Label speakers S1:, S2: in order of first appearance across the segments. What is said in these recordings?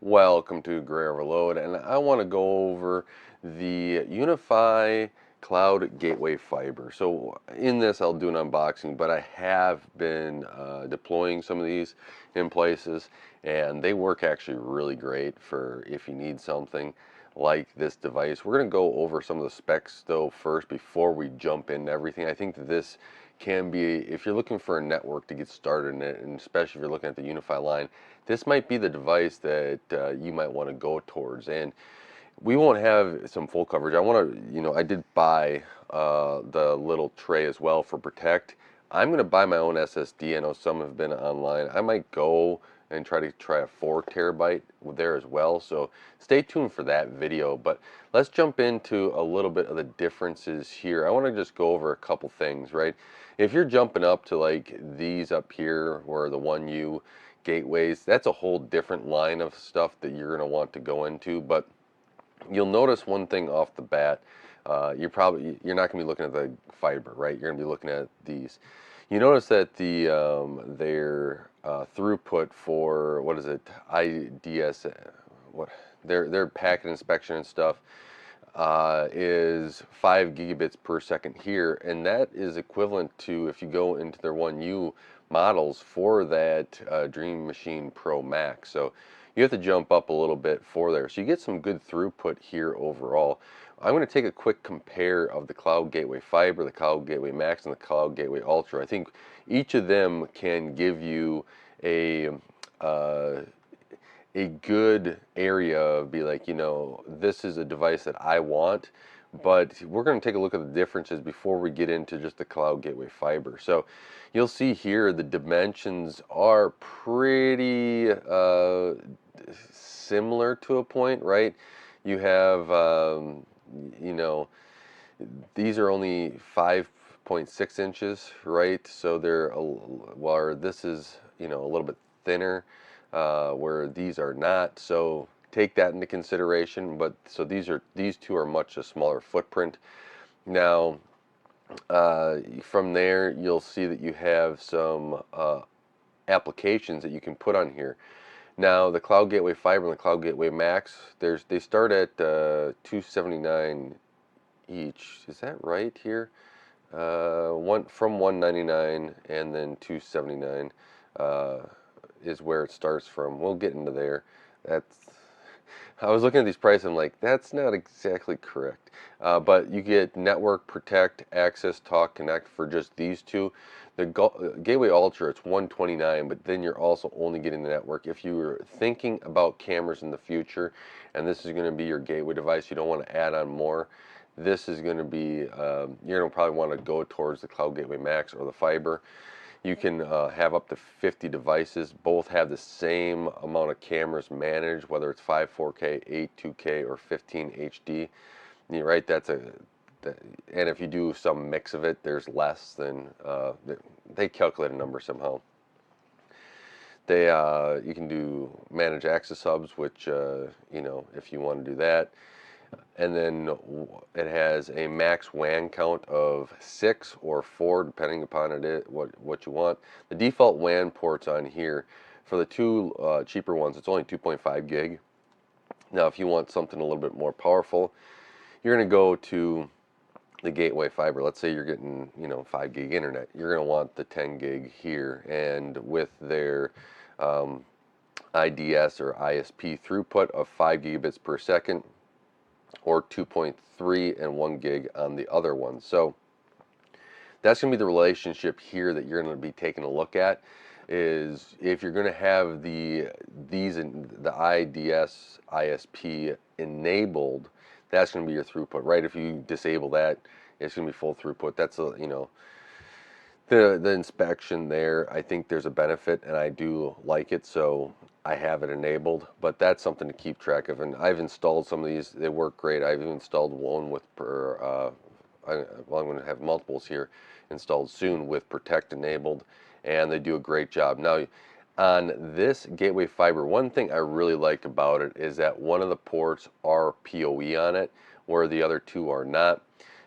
S1: Welcome to Gray Overload, and I want to go over the Unify Cloud Gateway Fiber. So in this, I'll do an unboxing, but I have been deploying some of these in places, and they work actually really great for if you need something like this device. We're going to go over some of the specs though first before we jump into everything. I think that this can be, if you're looking for a network to get started in it, and especially if you're looking at the Unify line, this might be the device that you might want to go towards. And we won't have some full coverage. I want to, I did buy the little tray as well for Protect. I'm going to buy my own SSD. I know some have been online. I might go and try a 4 terabyte there as well. So stay tuned for that video. But let's jump into a little bit of the differences here. I want to just go over a couple things, right? If you're jumping up to like these up here, where the 1U gateways, that's a whole different line of stuff that you're going to want to go into. But you'll notice one thing off the bat. You're not going to be looking at the fiber, right? You're going to be looking at these. You notice that their throughput for, what is it, IDS, their packet inspection and stuff, is 5 gigabits per second here, and that is equivalent to, if you go into their 1U models for that Dream Machine Pro Max. So you have to jump up a little bit for there. So you get some good throughput here overall. I'm going to take a quick compare of the Cloud Gateway Fiber, the Cloud Gateway Max, and the Cloud Gateway Ultra. I think each of them can give you uh, a good area of be like, this is a device that I want, but we're going to take a look at the differences before we get into just the Cloud Gateway Fiber. So you'll see here the dimensions are pretty similar to a point, right? You have, you know, these are only 5.6 inches, right? So while this is, a little bit thinner, where these are not. So take that into consideration. But so these two are much a smaller footprint. Now, from there, you'll see that you have some applications that you can put on here. Now, the Cloud Gateway Fiber and the Cloud Gateway Max, they start at $279 each. Is that right here? One from 199 and then 279 is where it starts from. We'll get into there. That's I was looking at these prices. I'm like, that's not exactly correct. But you get Network, Protect, Access, Talk, Connect for just these two. The Gateway Ultra, it's 129, but then you're also only getting the network. If you're thinking about cameras in the future, and this is going to be your gateway device, you don't want to add on more. This is going to be, you're going to probably want to go towards the Cloud Gateway Max or the Fiber. You can have up to 50 devices. Both have the same amount of cameras managed, whether it's 5 4K, 8 2K, or 15 HD. You're right, and if you do some mix of it, there's less than, they calculate a number somehow. You can do manage access hubs, which, if you want to do that. And then it has a max WAN count of 6 or 4, depending upon what you want. The default WAN ports on here, for the two cheaper ones, it's only 2.5 gig. Now, if you want something a little bit more powerful, you're going to go to the Gateway Fiber. Let's say you're getting 5 gig internet. You're going to want the 10 gig here, and with their IDS or ISP throughput of 5 gigabits per second, or 2.3 and 1 gig on the other one. So that's going to be the relationship here that you're going to be taking a look at. Is if you're going to have these in the IDS ISP enabled, that's going to be your throughput, right? If you disable that, it's going to be full throughput. That's the inspection there. I think there's a benefit, and I do like it, so I have it enabled. But that's something to keep track of. And I've installed some of these. They work great. I've installed one with I'm going to have multiples here installed soon with Protect enabled, and they do a great job. Now, on this Gateway Fiber, one thing I really like about it is that one of the ports are PoE on it, where the other two are not.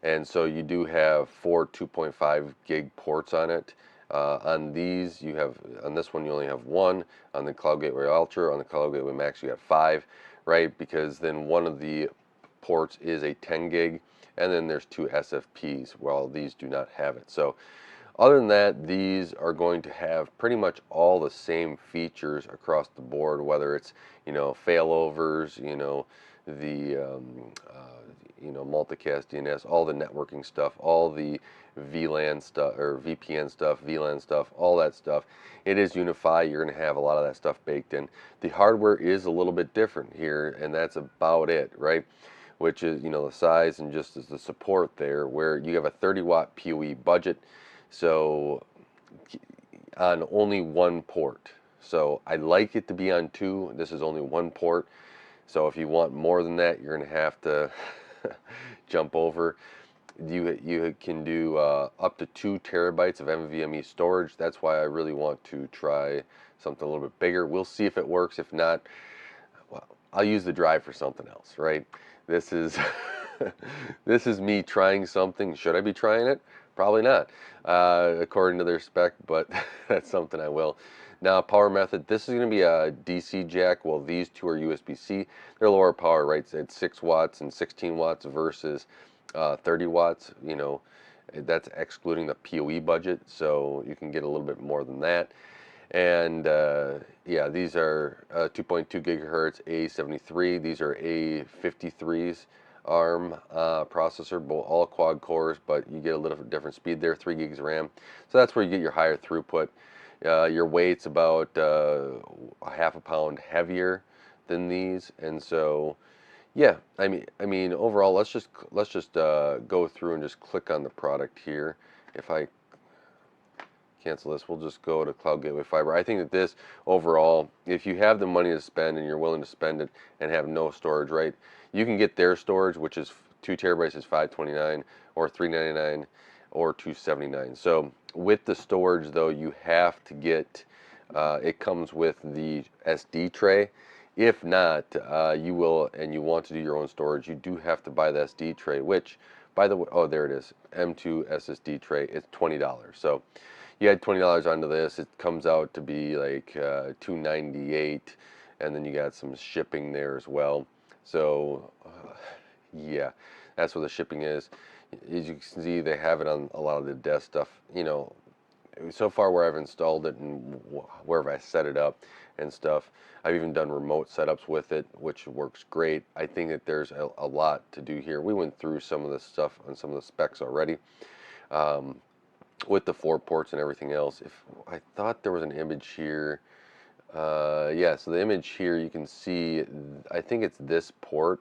S1: And so you do have 4 2.5 gig ports on it. On these, you have, on this one you only have one. On the Cloud Gateway Ultra, on the Cloud Gateway Max, you have 5, right? Because then one of the ports is a 10 gig, and then there's 2 SFPs, while these do not have it. So other than that, these are going to have pretty much all the same features across the board, whether it's, failovers, the multicast DNS, all the networking stuff, all the VLAN stuff or VPN stuff, VLAN stuff, all that stuff. It is UniFi. You're going to have a lot of that stuff baked in. The hardware is a little bit different here, and that's about it, right? Which is, the size and just as the support there, where you have a 30-watt PoE budget, so on only one port. So I like it to be on 2. This is only one port. So if you want more than that, you're going to have to jump over. You can do up to 2 terabytes of NVMe storage. That's why I really want to try something a little bit bigger. We'll see if it works. If not, well, I'll use the drive for something else, right? This is this is me trying something. Should I be trying it? Probably not, according to their spec, but that's something I will. Now, power method, this is going to be a DC jack. Well, these two are USB-C. They're lower power, right? It's 6 watts and 16 watts versus 30 watts. That's excluding the PoE budget, so you can get a little bit more than that. And yeah, these are 2.2 gigahertz A73. These are A53s ARM processor, all quad cores, but you get a little different speed there, 3 gigs of RAM. So that's where you get your higher throughput. Your weight's about a half a pound heavier than these, and so yeah, I mean overall, let's just go through and just click on the product here. If I cancel this, we'll just go to Cloud Gateway Fiber. I think that this overall, if you have the money to spend and you're willing to spend it and have no storage, right, you can get their storage, which is 2 terabytes is $529 or $399 or $279. So with the storage though, you have to get it comes with the SD tray. If not, you will, and you want to do your own storage, you do have to buy the SD tray, which, by the way, oh, there it is, M2 SSD tray. It's $20. So you add $20 onto this, it comes out to be like $298, and then you got some shipping there as well. So yeah, that's what the shipping is. As you can see, they have it on a lot of the desk stuff. So far where I've installed it and wherever I set it up and stuff, I've even done remote setups with it, which works great. I think that there's a lot to do here. We went through some of the stuff on some of the specs already. With the 4 ports and everything else. If I thought there was an image here, yeah, so the image here you can see, I think it's this port.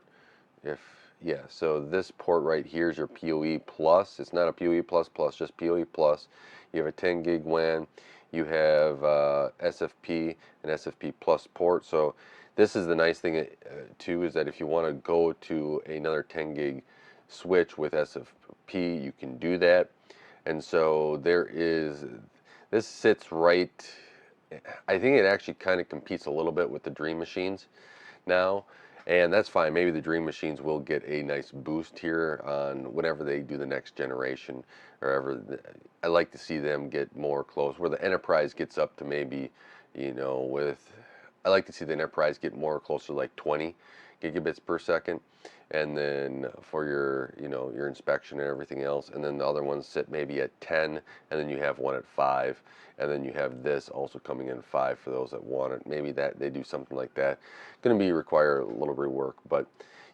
S1: Yeah, so this port right here is your PoE plus. It's not a PoE plus plus, just PoE plus. You have a 10 gig WAN. You have SFP and SFP plus port. So this is the nice thing too, is that if you want to go to another 10 gig switch with SFP, you can do that. And so this sits right, I think it actually kind of competes a little bit with the Dream Machines now, and that's fine. Maybe the Dream Machines will get a nice boost here on whenever they do the next generation, or ever. I like to see them get more close, where the Enterprise gets up to maybe, I like to see the Enterprise get more closer to like 20 gigabits per second. And then for your your inspection and everything else, and then the other ones sit maybe at 10, and then you have one at 5, and then you have this also coming in 5 for those that want it. Maybe that they do something like that. Going to be require a little bit of work, but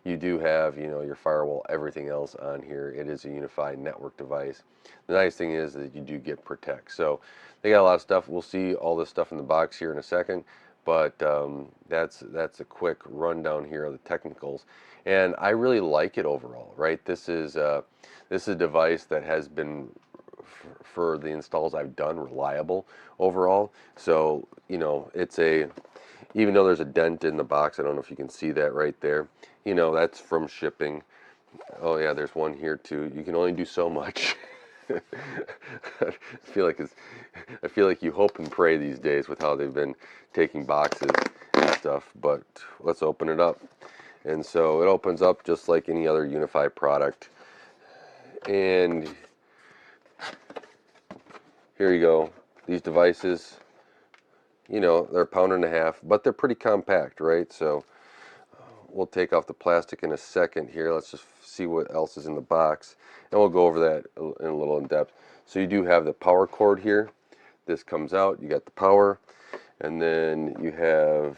S1: you do have your firewall, everything else on here. It is a unified network device. The nice thing is that you do get Protect. So they got a lot of stuff. We'll see all this stuff in the box here in a second, but that's a quick rundown here of the technicals. And I really like it overall, right? This is a device that has been, for the installs I've done, reliable overall. So it's even though there's a dent in the box, I don't know if you can see that right there. That's from shipping. Oh yeah, there's one here too. You can only do so much. I feel like you hope and pray these days with how they've been taking boxes and stuff. But let's open it up. And so it opens up just like any other UniFi product. And here you go. these devices, you know, they're a pound and a half, but they're pretty compact, right? So we'll take off the plastic in a second here. Let's just see what else is in the box, and we'll go over that in a little in depth. So you do have the power cord here. This comes out, you got the power, and then you have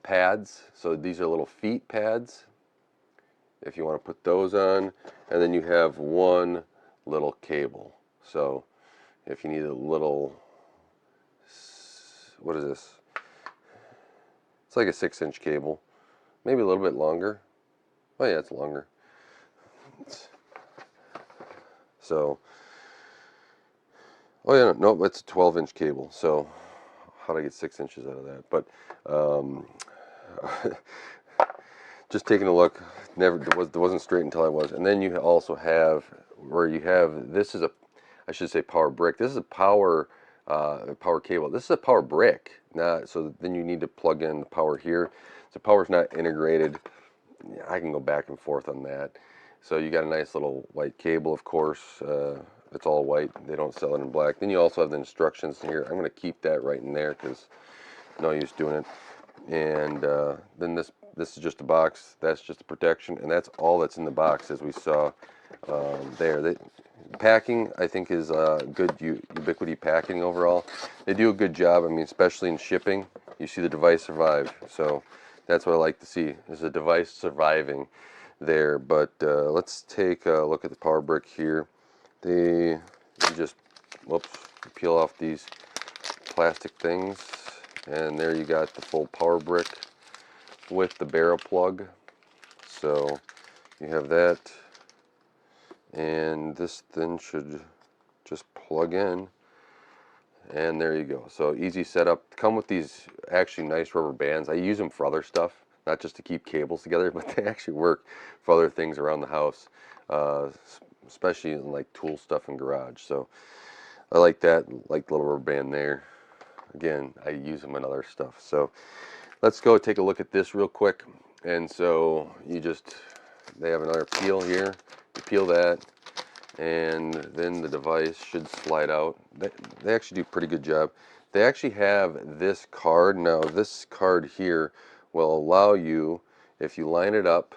S1: pads. So these are little feet pads, if you want to put those on, and then you have one little cable. So if you need a little, what is this? It's like a 6-inch cable, maybe a little bit longer. Oh yeah, it's longer. So, oh yeah, no, it's a 12-inch cable. So how do I get 6 inches out of that? But just taking a look, wasn't straight until I was. And then you also have where you have, this is a, I should say power brick. This is a power cable. This is a power brick. Not so. Then you need to plug in the power here. So power's not integrated. I can go back and forth on that. So you got a nice little white cable, of course. It's all white. They don't sell it in black. Then you also have the instructions here. I'm going to keep that right in there because no use doing it. And then this is just a box. That's just a protection, and that's all that's in the box, as we saw there. Packing, I think, is good. Ubiquiti packing overall. They do a good job. I mean, especially in shipping. You see the device survive. So that's what I like to see, is a device surviving there. But let's take a look at the power brick here. You just, whoops, peel off these plastic things, and there you got the full power brick with the barrel plug. So you have that, and this then should just plug in, and there you go. So easy setup. Come with these actually nice rubber bands. I use them for other stuff, not just to keep cables together, but they actually work for other things around the house, especially in like tool stuff in garage. So I like that, like the little rubber band there. Again, I use them in other stuff. So let's go take a look at this real quick. And so they have another peel here. You peel that, and then the device should slide out. They actually do a pretty good job. They actually have this card. Now this card here will allow you, if you line it up,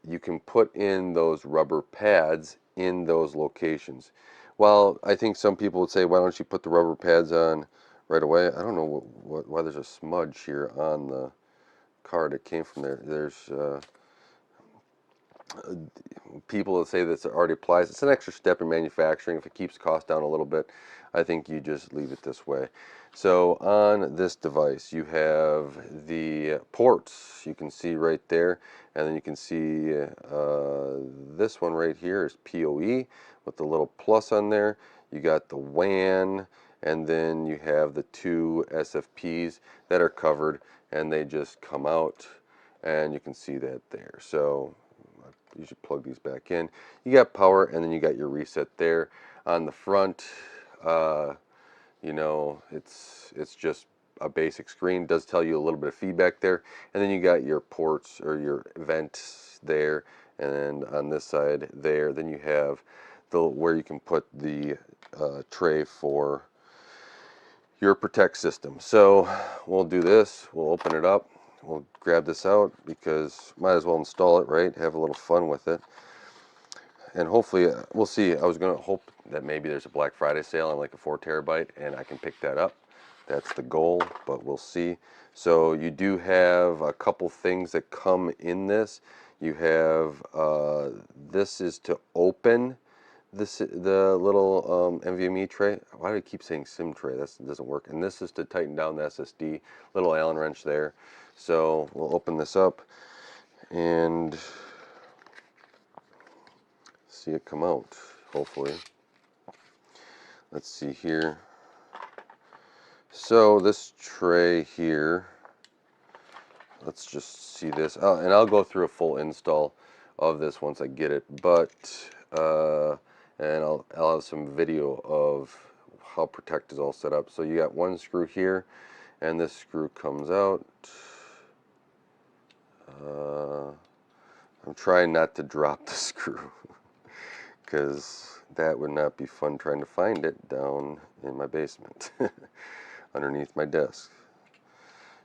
S1: you can put in those rubber pads in those locations. Well, I think some people would say, why don't you put the rubber pads on right away? I don't know why there's a smudge here on the card. It came from there. There's people that say that it already applies. It's an extra step in manufacturing. If it keeps cost down a little bit, I think you just leave it this way. So on this device, you have the ports. You can see right there, and then you can see this one right here is PoE with the little plus on there. You got the WAN, and then you have the two SFPs that are covered, and they just come out, and you can see that there. So you should plug these back in. You got power, and then you got your reset there. On the front, you know, it's just a basic screen. It does tell you a little bit of feedback there, and then you got your ports or your vents there, and then on this side there, then you have where you can put the tray for your protect system. So we'll do this. We'll open it up. We'll grab this out because might as well install it, right? Have a little fun with it. And hopefully, we'll see. I was going to hope that maybe there's a Black Friday sale on like a 4 terabyte and I can pick that up. That's the goal, but we'll see. So you do have a couple things that come in this. You have, this is to open the little NVMe tray. Why do I keep saying SIM tray? That doesn't work. And this is to tighten down the SSD. Little Allen wrench there. So we'll open this up and see it come out, hopefully. Let's see here. So this tray here, let's just see this. And I'll go through a full install of this once I get it. But and I'll have some video of how Protect is all set up. So you got one screw here, and this screw comes out. I'm trying not to drop the screw because that would not be fun trying to find it down in my basement underneath my desk.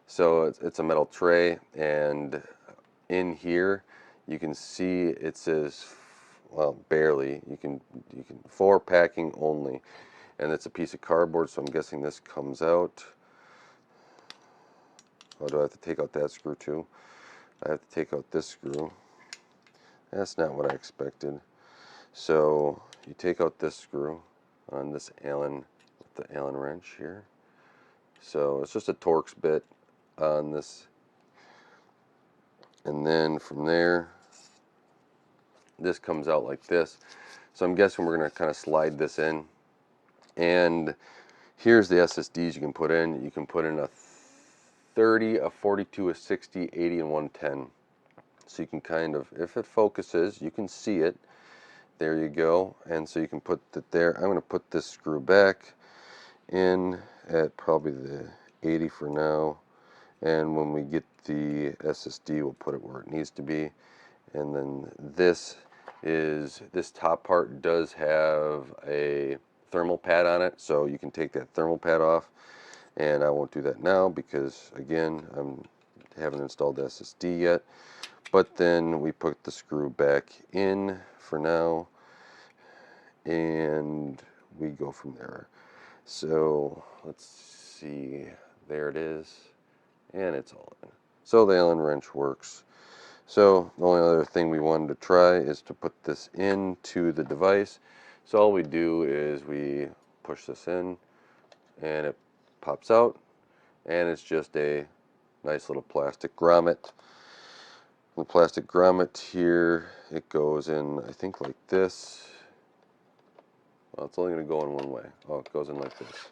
S1: So it's a metal tray, and in here you can see it says, well, barely, you can for packing only, and it's a piece of cardboard, so I'm guessing this comes out. Oh, do I have to take out that screw too? I have to take out this screw. That's not what I expected. So you take out this screw on this Allen, with the Allen wrench here. So it's just a Torx bit on this, and then from there this comes out like this. So I'm guessing we're going to kind of slide this in, and here's the SSDs you can put in. You can put in a 30, a 42, a 60, 80, and 110. So you can kind of, if it focuses, you can see it. There you go. And so you can put it there. I'm going to put this screw back in at probably the 80 for now. And when we get the SSD, we'll put it where it needs to be. And then this top part does have a thermal pad on it, so you can take that thermal pad off. And I won't do that now because, again, I haven't installed the SSD yet. But then we put the screw back in for now, and we go from there. So let's see, there it is, and it's all in. So the Allen wrench works. So the only other thing we wanted to try is to put this into the device. So all we do is we push this in, and it pops out, and it's just a nice little plastic grommet. The plastic grommet here, it goes in, I think, like this. Well, it's only going to go in one way. Oh, it goes in like this.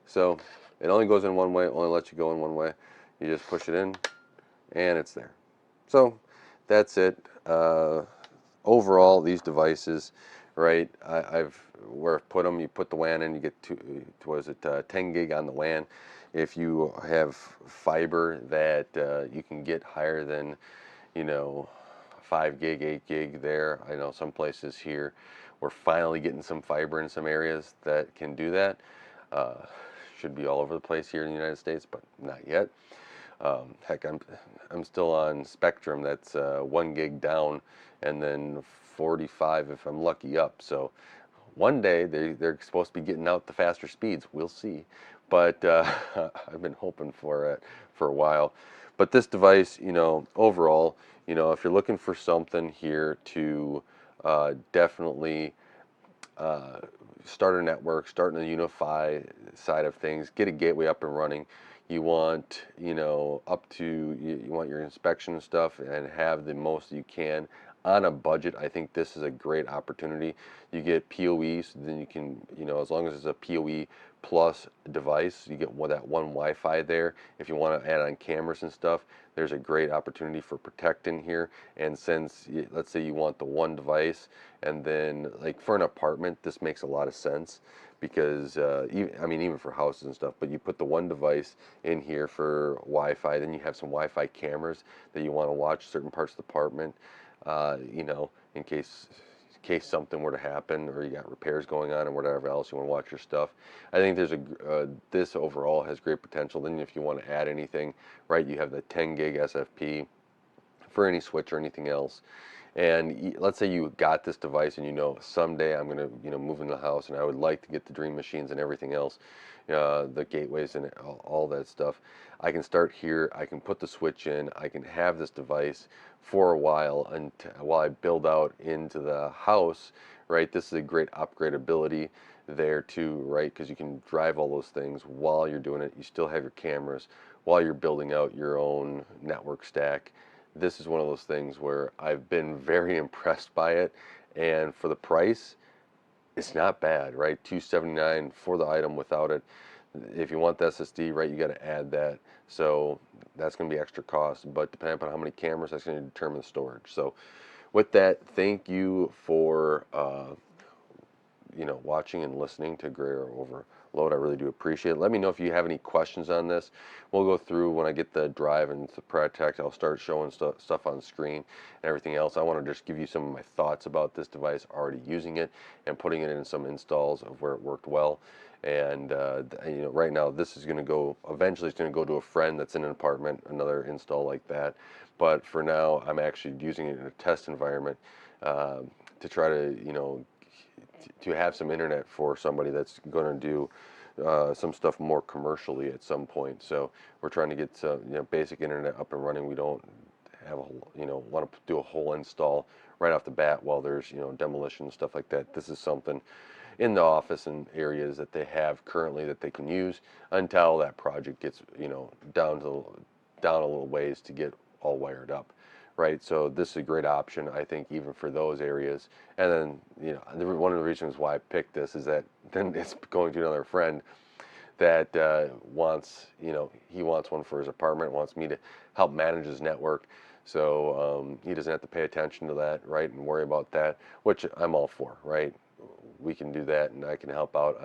S1: So it only goes in one way, only lets you go in one way. You just push it in, and it's there. So that's it. Overall, these devices, right? I've where I've put them. You put the WAN in, you get what is it, 10 gig on the WAN. If you have fiber that you can get higher than, 5 gig, 8 gig there. I know some places here, we're finally getting some fiber in some areas that can do that. Should be all over the place here in the United States, but not yet. Heck, I'm still on Spectrum. That's 1 gig down, and then 45 if I'm lucky up. So one day they're supposed to be getting out the faster speeds. We'll see, but I've been hoping for it for a while. But this device, overall, if you're looking for something here to definitely start a network, start a Unify side of things, get a gateway up and running. You want, up to, you want your inspection and stuff and have the most you can on a budget. I think this is a great opportunity. You get PoEs, then you can, as long as it's a PoE plus device, you get that one Wi-Fi there. If you want to add on cameras and stuff, there's a great opportunity for protecting here. And since, let's say you want the one device, and then like for an apartment, this makes a lot of sense because even for houses and stuff, but you put the one device in here for Wi-Fi, then you have some Wi-Fi cameras that you want to watch certain parts of the apartment, in case something were to happen or you got repairs going on or whatever else you want to watch your stuff. I think there's this overall has great potential. Then if you want to add anything, right, you have the 10 gig SFP for any switch or anything else. And let's say you got this device and someday I'm going to move into the house and I would like to get the Dream Machines and everything else, the gateways and all that stuff. I can start here, I can put the switch in, I can have this device for a while while I build out into the house, right? This is a great upgradability there too, right? Because you can drive all those things while you're doing it. You still have your cameras while you're building out your own network stack. This is one of those things where I've been very impressed by it, and for the price, it's not bad, right? $279 for the item without it. If you want the SSD, right, you got to add that. So that's going to be extra cost, but depending upon how many cameras, that's going to determine the storage. So with that, thank you for watching and listening to Gray over load. I really do appreciate it. Let me know if you have any questions on this. We'll go through when I get the drive and the protect. I'll start showing stuff on screen and everything else. I want to just give you some of my thoughts about this device, already using it and putting it in some installs of where it worked well. And right now this is going to go, eventually it's going to go to a friend that's in an apartment, another install like that. But for now, I'm actually using it in a test environment, to try to, to have some internet for somebody that's going to do some stuff more commercially at some point. So we're trying to get some, basic internet up and running. We don't have a want to do a whole install right off the bat while there's, demolition and stuff like that. This is something in the office and areas that they have currently that they can use until that project gets, down a little ways to get all wired up, right? So this is a great option, I think, even for those areas. And then, one of the reasons why I picked this is that then it's going to another friend that wants, he wants one for his apartment, wants me to help manage his network. So he doesn't have to pay attention to that, right, and worry about that, which I'm all for, right? We can do that, and I can help out.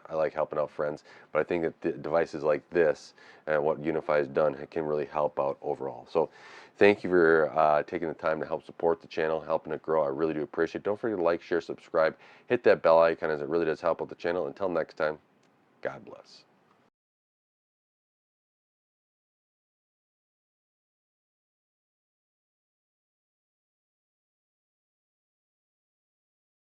S1: I like helping out friends, but I think that the devices like this and what UniFi has done can really help out overall. So thank you for taking the time to help support the channel, helping it grow. I really do appreciate it. Don't forget to like, share, subscribe, hit that bell icon, as it really does help out the channel. Until next time, God bless.